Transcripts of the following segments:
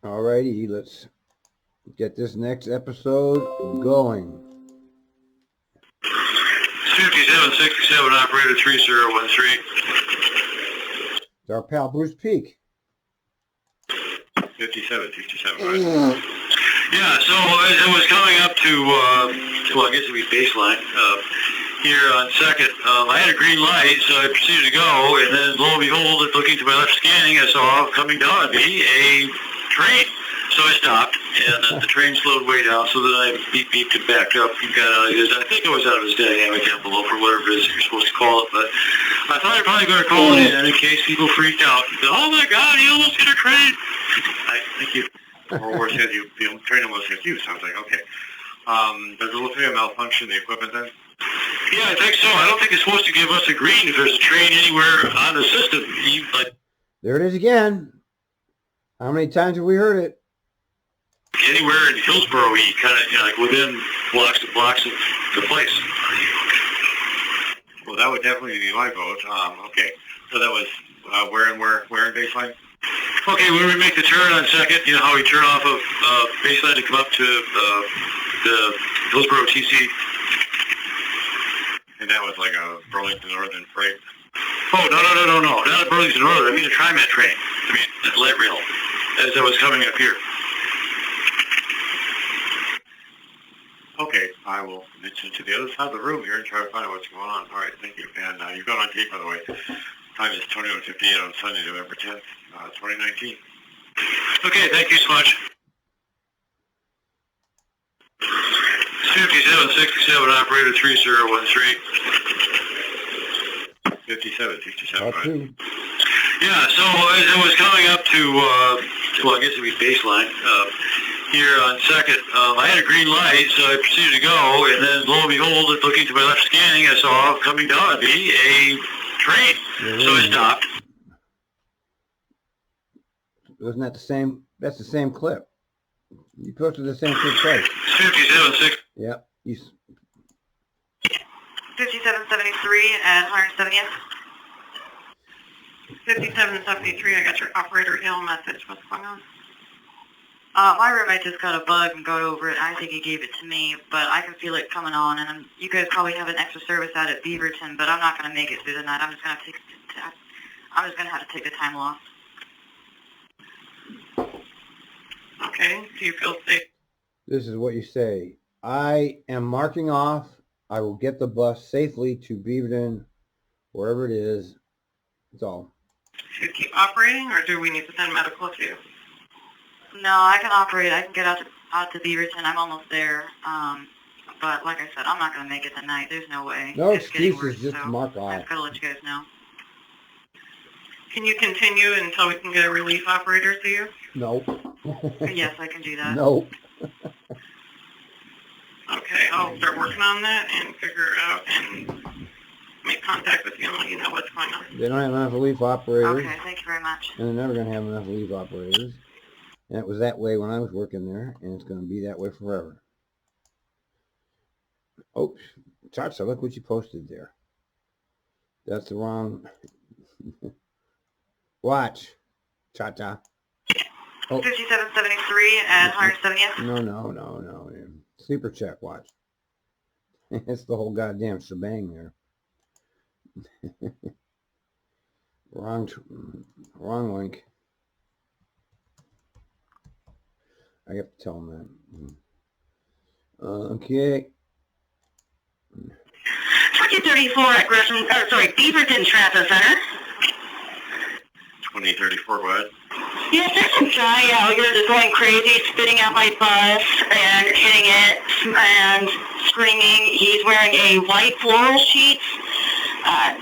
Alrighty, let's get this next episode going. 5767, operator 3013. It's our pal Bruce Peak. 5767, right? Yeah, so it was coming up to, well, I guess it'd be baseline. Here on second, I had a green light, so I proceeded to go, and then lo and behold, looking to my left scanning, I saw coming down on me a train. So I stopped, and the train slowed way down, so then I beeped and backed up and got out of his, I think it was out of his dynamic envelope or whatever it is you're supposed to call it, but I thought I'd probably better call it in case people freaked out. Oh my God, he almost hit a train! Thank you. Or worse, the train almost hit you, so I was like, okay. Does it look like a malfunction in the equipment then? Yeah, I think so. I don't think it's supposed to give us a green if there's a train anywhere on the system. There it is again. How many times have we heard it? Anywhere in Hillsborough-y, kind of, like within blocks of the place. Well, that would definitely be my vote. Okay, so that was where in baseline? Okay, when we make the turn on second, you know how we turn off of baseline to come up to the Hillsborough TC? And that was like a Burlington Northern freight. Oh, no, not a Burlington Northern. I mean a Trimet train. I mean, light rail, as I was coming up here. Okay, I will mention to the other side of the room here and try to find out what's going on. All right, thank you. And you've got on tape, by the way. Time is 21:58 on Sunday, November 10th, 2019. Okay, thank you so much. 5767, operator 3013. 5767, right? Yeah, so it was coming up to, well, I guess it'd be baseline. Here on second, I had a green light, so I proceeded to go, and then lo and behold, looking to my left scanning, I saw coming down on me a train. So I stopped. Wasn't that the same? That's the same clip. You posted the same clip twice. 5760. Yep. 5773 and 170th. 5773, I got your operator Hill message. What's going on? My roommate just got a bug and got over it. I think he gave it to me, but I can feel it coming on, and you guys probably have an extra service out at Beaverton, but I'm not going to make it through the night. I'm just going to have to take the time off. Okay, do you feel safe? This is what you say. I am marking off. I will get the bus safely to Beaverton, wherever it is. That's all. Should you keep operating, or do we need to send medical to you? No, I can operate. I can get out to Beaverton. I'm almost there. But like I said, I'm not going to make it tonight. There's no way. No excuses, just mark off. I've got to let you guys know. Can you continue until we can get a relief operator to you? No. Yes, I can do that. No. Okay, I'll start working on that and figure it out and make contact with you and let you know what's going on. They don't have enough relief operators. Okay, thank you very much. And they're never going to have enough relief operators. And it was that way when I was working there, and it's going to be that way forever. Oh, Chacha, look what you posted there. That's the wrong... Watch, Cha-cha. Oh. 5773 and 170th. No. Sleeper check, watch. It's the whole goddamn shebang there. Wrong link. I have to tell them that. Okay. 2034 at Beaverton Transit Center. 2034, go ahead. Yes, there's some guy out here just going crazy, spitting out my bus and hitting it and screaming. He's wearing a white floral sheet,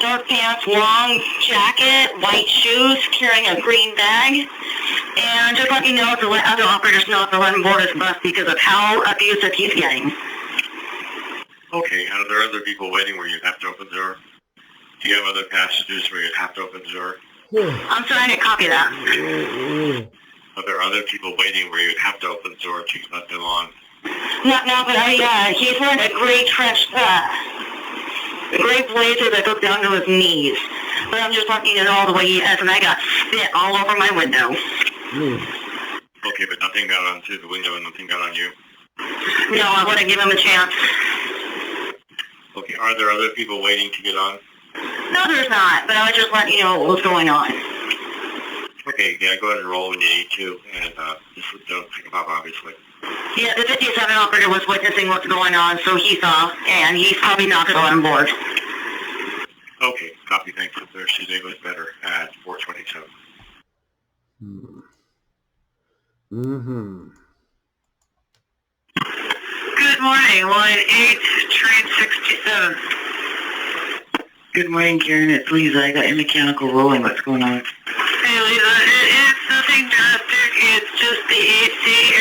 dark pants, long jacket, white shoes, carrying a green bag. And just let me know to let other operators know to let him board his bus because of how abusive he's getting. Okay, are there other people waiting where you have to open the door? Do you have other passengers where you have to open the door? I'm trying to copy that. Are there other people waiting where you'd have to open the door if you let them on? No, but he's wearing a gray trench, a gray blazer that goes down to his knees. But I'm just looking at all the way he has, and I got spit all over my window. Okay, but nothing got on through the window and nothing got on you? No, I want to give him a chance. Okay, are there other people waiting to get on? No, there's not, but I was just letting you know what was going on. Okay, yeah, go ahead and roll when you need to, and just don't pick him up, obviously. Yeah, the 57 operator was witnessing what's going on, so he saw, and he's probably not going to let him board. Okay, copy, thanks. Thursday was better at 4:27. Mm-hmm. Good morning, line 8, train 67. Good morning, Karen. It's Lisa. I got your mechanical rolling. What's going on? Hey, Lisa, it's nothing drastic. It's just the AC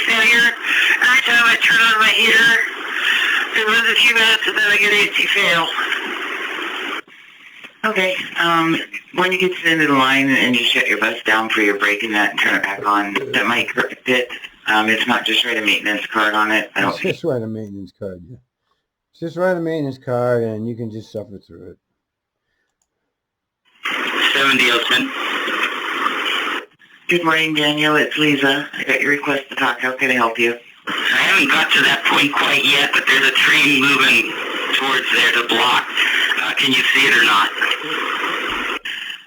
failure. Every time I turn on my heater, it runs a few minutes and then I get AC fail. Okay. When you get to the end of the line and you shut your bus down for your brake and that and turn it back on, that might correct it. It's not just write a maintenance card on it. I don't It's just write a maintenance card. Yeah. Just write a maintenance card and you can just suffer through it. 7007. Good morning, Daniel. It's Lisa. I got your request to talk. How can I help you? I haven't got to that point quite yet, but there's a train moving towards there to block. Can you see it or not?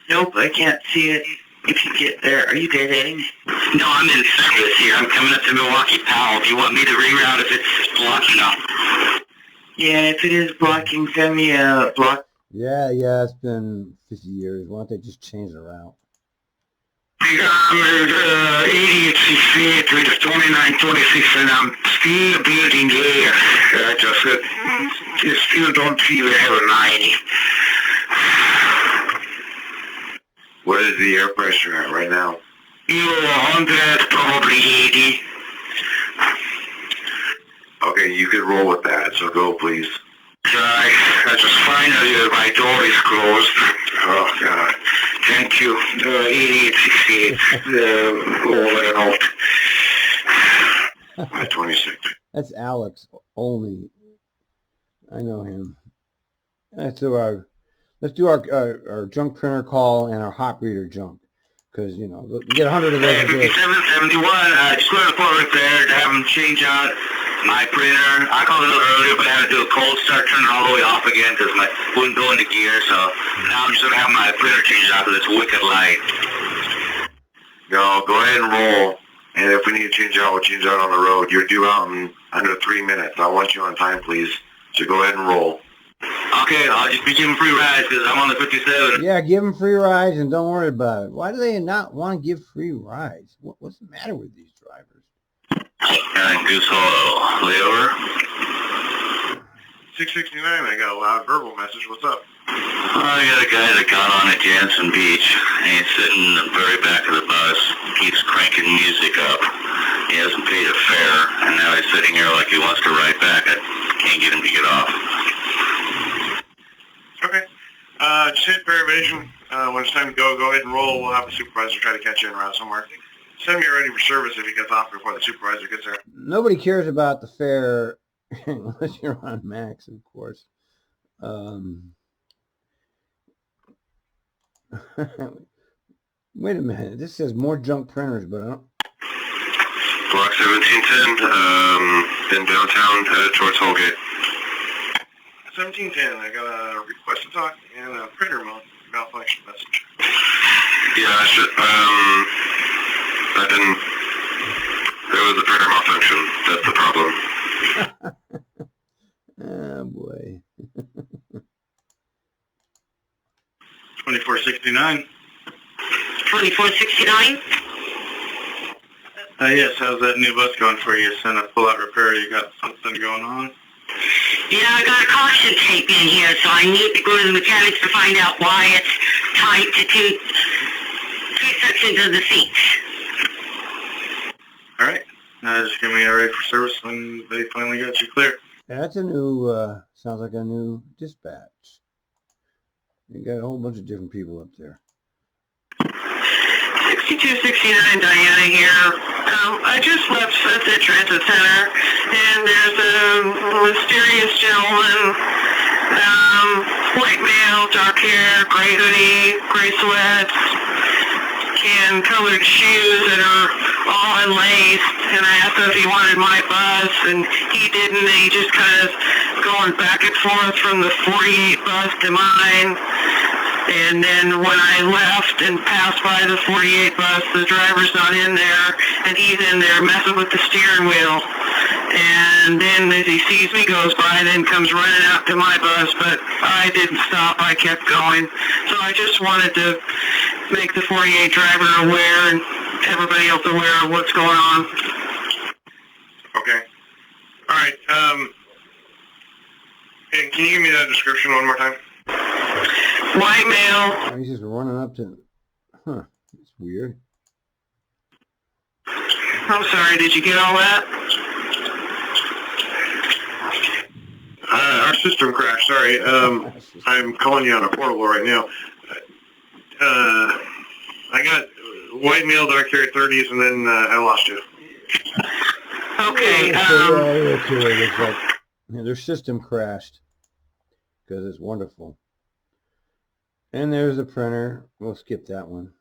Nope, I can't see it. If you get there, are you dead ending? No, I'm in service here. I'm coming up to Milwaukee Powell. Do you want me to reroute if it's blocking up? Yeah, if it is blocking, send me a block. Yeah, it's been 50 years. Why don't they just change the route? I'm at 88 feet, 2926, and I'm still building air. I still don't feel I have a 90. What is the air pressure at right now? 100, probably 80. Okay, you can roll with that, so go, please. I just finally, my door is closed. Oh, God. Thank you. 8868. Over and out. 26. That's Alex only. I know him. Let's do our junk printer call and our hot reader junk. Because, you know, you get 100 of those a day. 5771, just going to put repair to have them change out my printer. I called a little earlier, but I had to do a cold start, turn it all the way off again because my wouldn't go into gear. So now I'm just going to have my printer changed out because it's wicked light. No, go ahead and roll. And if we need to change out, we'll change out on the road. You're due out in under 3 minutes. I want you on time, please. So go ahead and roll. Okay, I'll just be giving free rides because I'm on the 57. Yeah, give them free rides and don't worry about it. Why do they not want to give free rides? What's the matter with these drivers? Goose Hollow, layover. 669, I got a loud verbal message. What's up? I got a guy that got on at Jansen Beach. He's sitting in the very back of the bus, keeps cranking music up. He hasn't paid a fare, and now he's sitting here like he wants to ride back. I can't get him to get off. Okay. Just hit variation. When it's time to go ahead and roll. We'll have a supervisor try to catch you en route somewhere. Send me ready for service if he gets off before the supervisor gets there. Nobody cares about the fare unless you're on max, of course. Wait a minute. This says more junk printers, but I don't... Block 1710, in downtown, headed towards Holgate. 1710, I got a request to talk and a printer malfunction message. Yeah, I didn't... There was a printer malfunction. That's the problem. Oh, boy. 2469. 2469? Yes, how's that new bus going for you? Send a pull-out repair. You got something going on? Yeah, I got a caution tape in here, so I need to go to the mechanics to find out why it's tied to two sections of the seats. All right. Just give me a ready for service when they finally got you clear. That's a new, sounds like a new dispatch. You got a whole bunch of different people up there. 6269 Diana here. I just left Sunset Transit Center, and there's a mysterious gentleman, white male, dark hair, gray hoodie, gray sweats, and colored shoes that are all unlaced, and I asked him if he wanted my bus, and he didn't. And he just kind of going back and forth from the 48 bus to mine. And then when I left and passed by the 48 bus, the driver's not in there, and he's in there messing with the steering wheel. And then as he sees me goes by, then comes running out to my bus, but I didn't stop. I kept going. So I just wanted to make the 48 driver aware and everybody else aware of what's going on. Okay. All right. Hey, can you give me that description one more time? White male. Oh, he's just running up to... Huh. It's weird. I'm sorry, did you get all that? Our system crashed. Sorry. I'm calling you on a portable right now. I got white male, dark hair, 30s, and then I lost you. Okay. Okay, looks like their system crashed because it's wonderful. And there's the printer. We'll skip that one.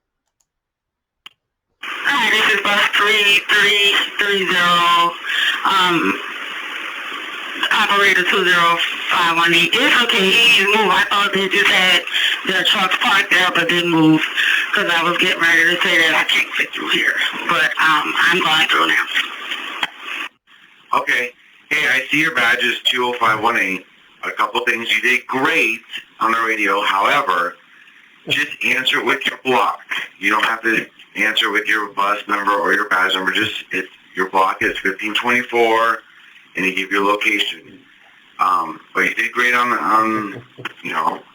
Hi, this is bus 3330. Operator 20518. It's okay, he didn't move. I thought they just had their trucks parked there but didn't move because I was getting ready to say that I can't fit through here. But I'm going through now. Okay. Hey, I see your badge is 20518. A couple things. You did great on the radio. However, just answer with your block. You don't have to answer with your bus number or your badge number. Just your block is 1524, and you give your location. But you did great on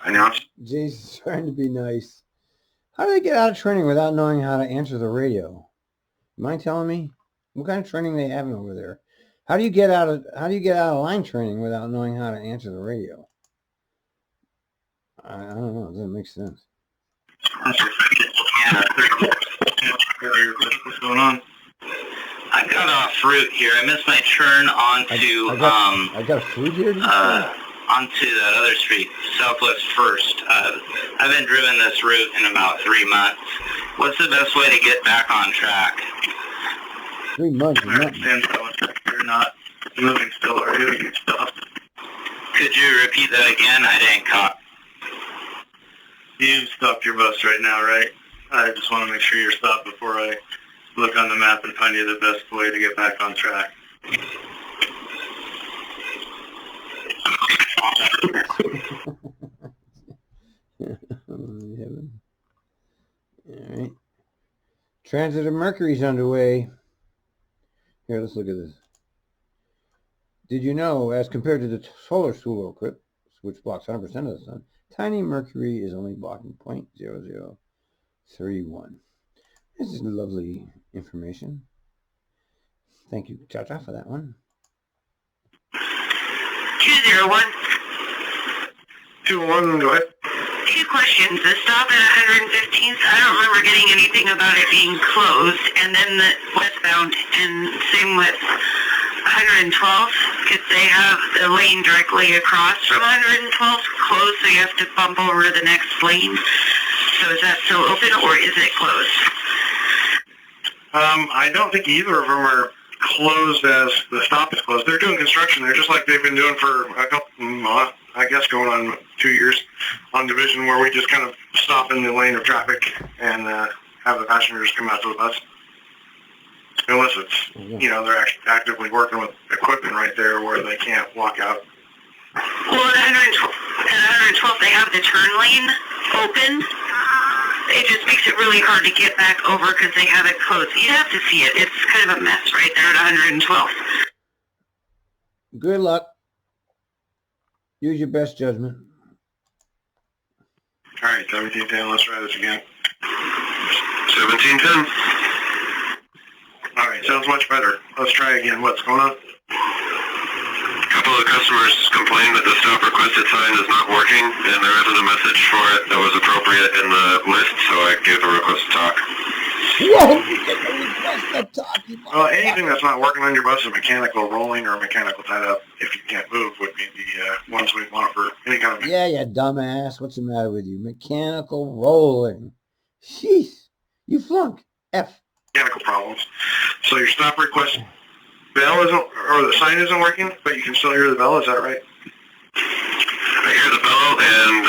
announce. Jason's trying to be nice. How do they get out of training without knowing how to answer the radio? Mind telling me what kind of training they having over there? How do you get out of line training without knowing how to answer the radio? I don't know. It doesn't make sense. What's going on? I got off route here. I missed my turn onto I got food here. onto that other street, Southwest First. I've been driven this route in about 3 months. What's the best way to get back on track? 3 months. You're not moving still, are you? You stopped. Could you repeat that again? I didn't caught. You stopped your bus right now, right? I just want to make sure you're stopped before I look on the map and find you the best way to get back on track. All right. Transit of Mercury's underway. Here, let's look at this. Did you know, as compared to the solar eclipse, which blocks 100% of the sun, tiny Mercury is only blocking 0.0031. This is lovely information. Thank you, Cha-Cha, for that one. 201. 201, go ahead. 2 questions. The stop at 115th, I don't remember getting anything about it being closed. And then the westbound, and same with 112th, because they have the lane directly across from 112th closed, so you have to bump over to the next lane. So is that still open, or is it closed? I don't think either of them are closed as the stop is closed. They're doing construction there just like they've been doing for a couple, I guess going on 2 years on Division, where we just kind of stop in the lane of traffic and have the passengers come out to the bus. Unless it's, they're actively working with equipment right there where they can't walk out. Well, at 112, they have the turn lane open. It just makes it really hard to get back over because they have it closed. You have to see it. It's kind of a mess right there at 112. Good luck. Use your best judgment. All right, 1710, let's try this again. 1710. All right, sounds much better. Let's try again. What's going on? A couple of customers complained that the stop requested sign is not working, and there isn't a message for it that was appropriate in the list, so I gave a request to talk. Whoa! Request to talk. Well, anything that's not working on your bus is mechanical rolling or mechanical tied up, if you can't move, would be the ones we want for any kind of... Yeah, you dumbass. What's the matter with you? Mechanical rolling. Sheesh. You flunk. F. Mechanical problems. So your stop request bell isn't, or the sign isn't working, but you can still hear the bell. Is that right? I hear the bell, and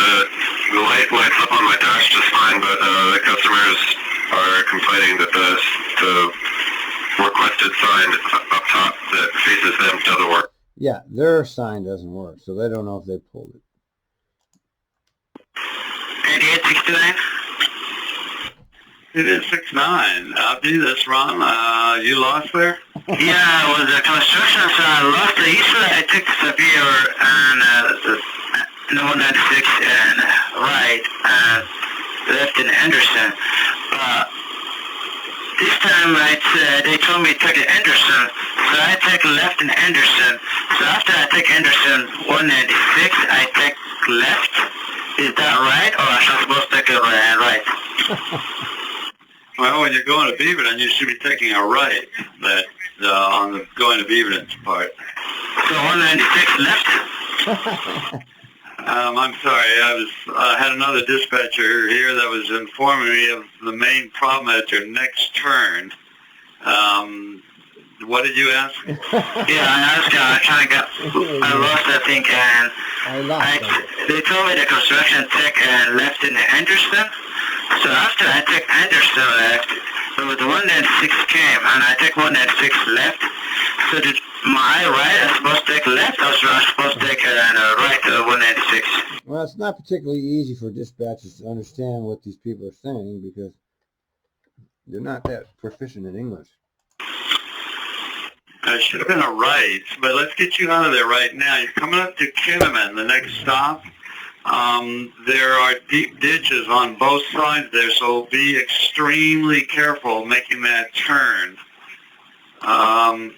the light lights up on my dash just fine, but the customers are complaining that the requested sign up top that faces them doesn't work. Yeah, their sign doesn't work, so they don't know if they pulled it. 8869? It is 6-9. I'll do this, Ron. You lost there? Yeah, it was a construction, so I lost it. Usually I took Superior and the 196 and right, left in Anderson. This time they told me to take Anderson, so I take left in Anderson. So after I take Anderson 196, I take left. Is that right, or am I supposed to take it right? Well, when you're going to Beaverton, you should be taking a right. That on the going to Beaverton's part. So 196 left? I'm sorry. I had another dispatcher here that was informing me of the main problem at your next turn. What did you ask? Yeah, I asked. I lost, I think, and they told me the construction tech left in Anderson. So after I took Anderson left, so the 196 came, and I took 196 left. So did my right, I'm supposed to take left, or should I supposed to take right to the 196? Well, it's not particularly easy for dispatchers to understand what these people are saying because they're not that proficient in English. It should have been a right, but let's get you out of there right now. You're coming up to Kinnaman, the next stop. There are deep ditches on both sides there, so be extremely careful making that turn. I'm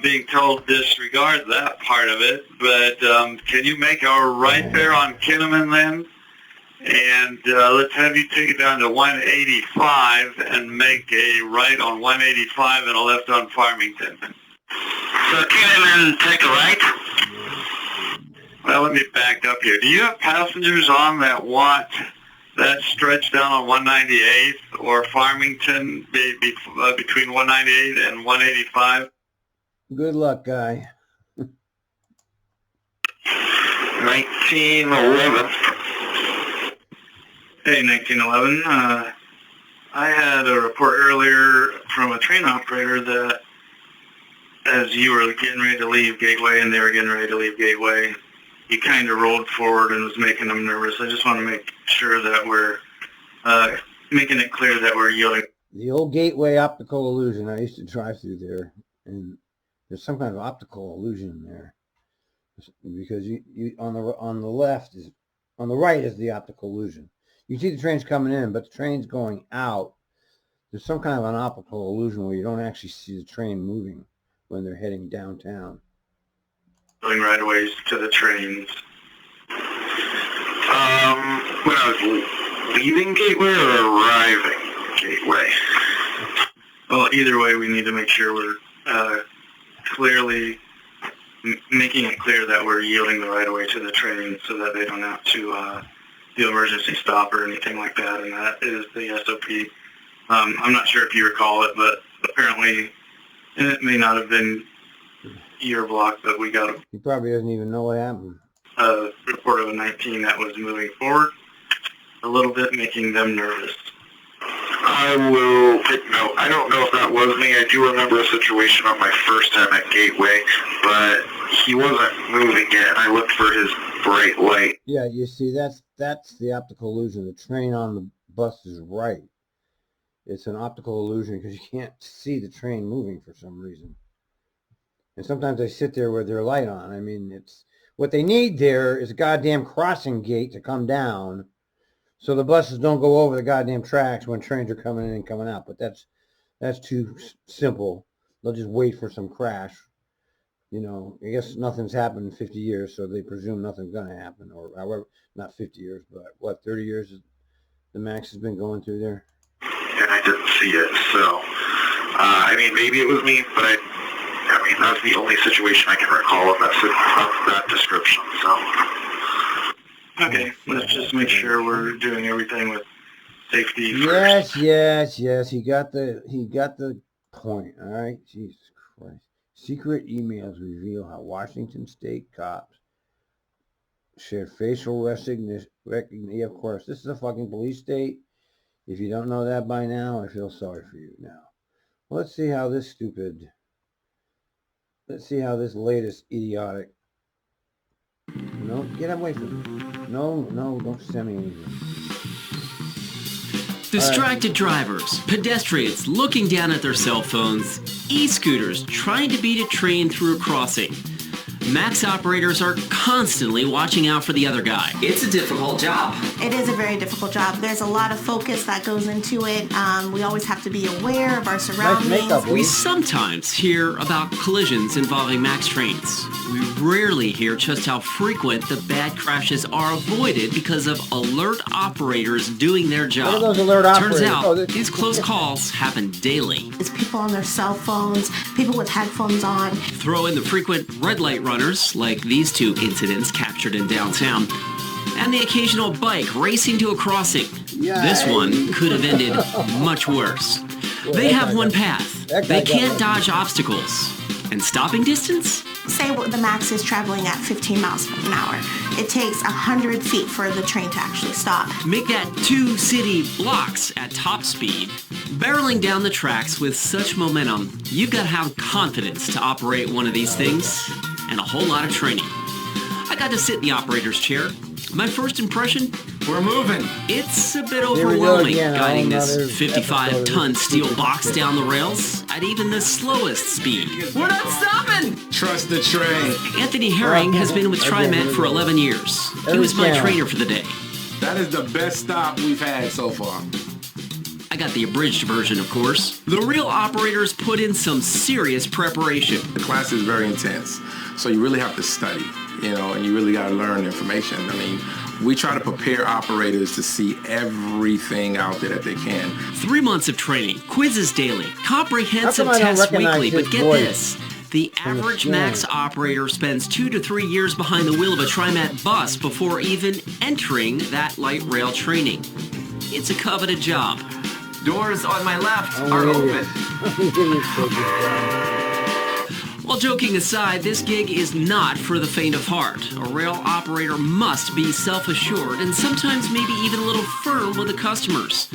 being told disregard that part of it, but can you make a right there on Kinnaman then? And let's have you take it down to 185 and make a right on 185 and a left on Farmington. So Kinnaman take a right? Well, let me back up here. Do you have passengers on that want that stretch down on 198 or Farmington between 198 and 185? Good luck, guy. 1911. Hey, 1911. I had a report earlier from a train operator that as you were getting ready to leave Gateway and they were getting ready to leave Gateway, you kind of rolled forward and was making them nervous. I just want to make sure that we're making it clear that we're yielding. The old Gateway optical illusion. I used to drive through there, and there's some kind of optical illusion there because you on the left is on the right is the optical illusion. You see the trains coming in, but the train's going out. There's some kind of an optical illusion where you don't actually see the train moving when they're heading downtown. Going right away to the trains. When I was leaving Gateway or arriving Gateway? Well, either way, we need to make sure we're clearly making it clear that we're yielding the right of way to the train so that they don't have to do emergency stop or anything like that, and that is the SOP. I'm not sure if you recall it, but apparently it may not have been your block, but we got He probably doesn't even know what happened. a report of a 19 that was moving forward a little bit, making them nervous. I will take note. I don't know if that was me. I do remember a situation on my first time at Gateway, but he wasn't moving yet. I looked for his bright light. Yeah, you see, that's the optical illusion. The train on the bus is right. It's an optical illusion because you can't see the train moving for some reason. And sometimes they sit there with their light on. I mean, it's what they need there is a goddamn crossing gate to come down so the buses don't go over the goddamn tracks when trains are coming in and coming out. But that's too simple. They'll just wait for some crash. You know, I guess nothing's happened in 50 years, so they presume nothing's going to happen. Or however, not 50 years, but what, 30 years the max has been going through there? And I didn't see it, so, I mean, maybe it was me, but I mean, that's the only situation I can recall of that description, so. Okay, let's just make sure we're doing everything with safety Yes, first. yes. He got the point. All right. Jesus Christ. Secret emails reveal how Washington State cops shared facial recognition. Yeah, of course, this is a fucking police state. If you don't know that by now, I feel sorry for you now. Let's see how this latest idiotic. No, get away from me. No, don't send me anything. Distracted drivers, pedestrians looking down at their cell phones, e-scooters trying to beat a train through a crossing. Max operators are constantly watching out for the other guy. It's a difficult job. It is a very difficult job. There's a lot of focus that goes into it. We always have to be aware of our surroundings. Nice makeup, We Lee. sometimes hear about collisions involving Max trains. We rarely hear just how frequent the bad crashes are avoided because of alert operators doing their job. What are those alert operators? Turns out, Oh, this- these close calls happen daily. It's people on their cell phones, people with headphones on. Throw in the frequent red light runners, like these two incidents captured in downtown, and the occasional bike racing to a crossing. This one could have ended much worse. They have one path. They can't dodge obstacles. And stopping distance? Say the max is traveling at 15 miles an hour. It takes 100 feet for the train to actually stop. Make that 2 city blocks at top speed. Barreling down the tracks with such momentum, you've got to have confidence to operate one of these things, and a whole lot of training. I got to sit in the operator's chair. My first impression? We're moving. It's a bit Here we go overwhelming again, guiding another this episode 55-ton of steel Stupid box Shit. down the rails at even the slowest speed. We're not stopping. Trust the train. Anthony Herring has been with Trimet for 11 years. He was my trainer for the day. That is the best stop we've had so far. I got the abridged version, of course. The real operators put in some serious preparation. The class is very intense, so you really have to study, and you really got to learn information. I mean, we try to prepare operators to see everything out there that they can. 3 months of training, quizzes daily, comprehensive How come I don't tests recognize weekly, his but get voice this. The from the average scan? Max operator spends 2 to 3 years behind the wheel of a Trimet bus before even entering that light rail training. It's a coveted job. Doors on my left I'm are an open. idiot. I'm an idiot for this guy. While joking aside, this gig is not for the faint of heart. A rail operator must be self-assured and sometimes maybe even a little firm with the customers.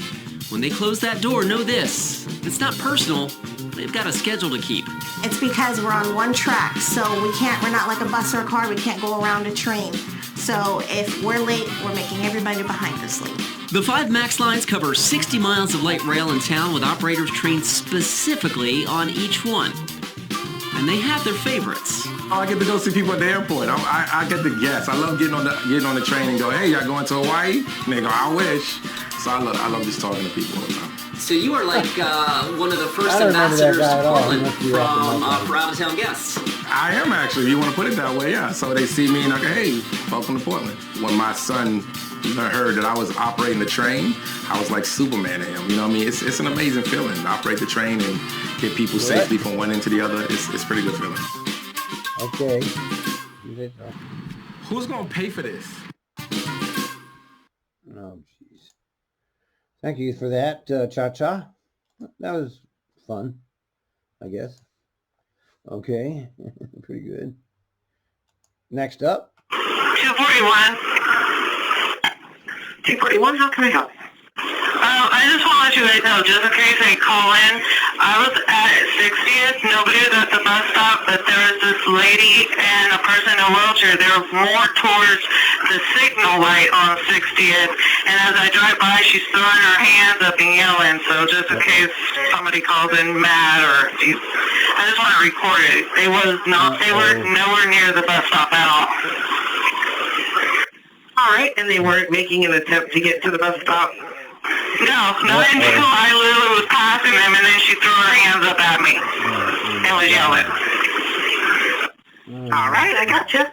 When they close that door, know this. It's not personal. They've got a schedule to keep. It's because we're on one track, so we're not like a bus or a car, we can't go around a train. So if we're late, we're making everybody behind us late. The 5 Max lines cover 60 miles of light rail in town with operators trained specifically on each one. And they have their favorites. Oh, I get to go see people at the airport. I get to guess. I love getting on the train and go, hey, y'all going to Hawaii? And they go, I wish. So I love just talking to people all the time. So you are like one of the first I don't remember that ambassadors guy to at all. He Portland must be from after for out-of-town guests. I am actually, if you want to put it that way, yeah. So they see me and they go, hey, welcome to Portland. When my son heard that I was operating the train, I was like Superman to him. You know what I mean? It's an amazing feeling to operate the train and get people safely from one end to the other. It's a pretty good feeling. Okay. Who's going to pay for this? Oh, jeez. Thank you for that, Cha-Cha. That was fun, I guess. Okay. Pretty good. Next up. 241. 241, how can I help? I just want to let you guys know, just in case they call in, I was at 60th. Nobody was at the bus stop, but there was this lady and a person in a wheelchair. They were more towards the signal light on 60th. And as I drive by, she's throwing her hands up and yelling. So just in case somebody calls in mad or I just want to record it. They were nowhere near the bus stop at all. All right, and they weren't making an attempt to get to the bus stop? No, not until I literally was passing them, and then she threw her hands up at me and was yelling. All right, I gotcha.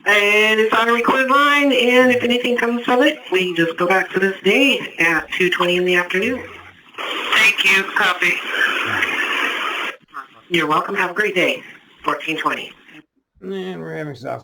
And it's on a recorded line, and if anything comes of it, we can just go back to this day at 2:20 in the afternoon. Thank you. Copy. You're welcome. Have a great day. 1420. And we're having stuff.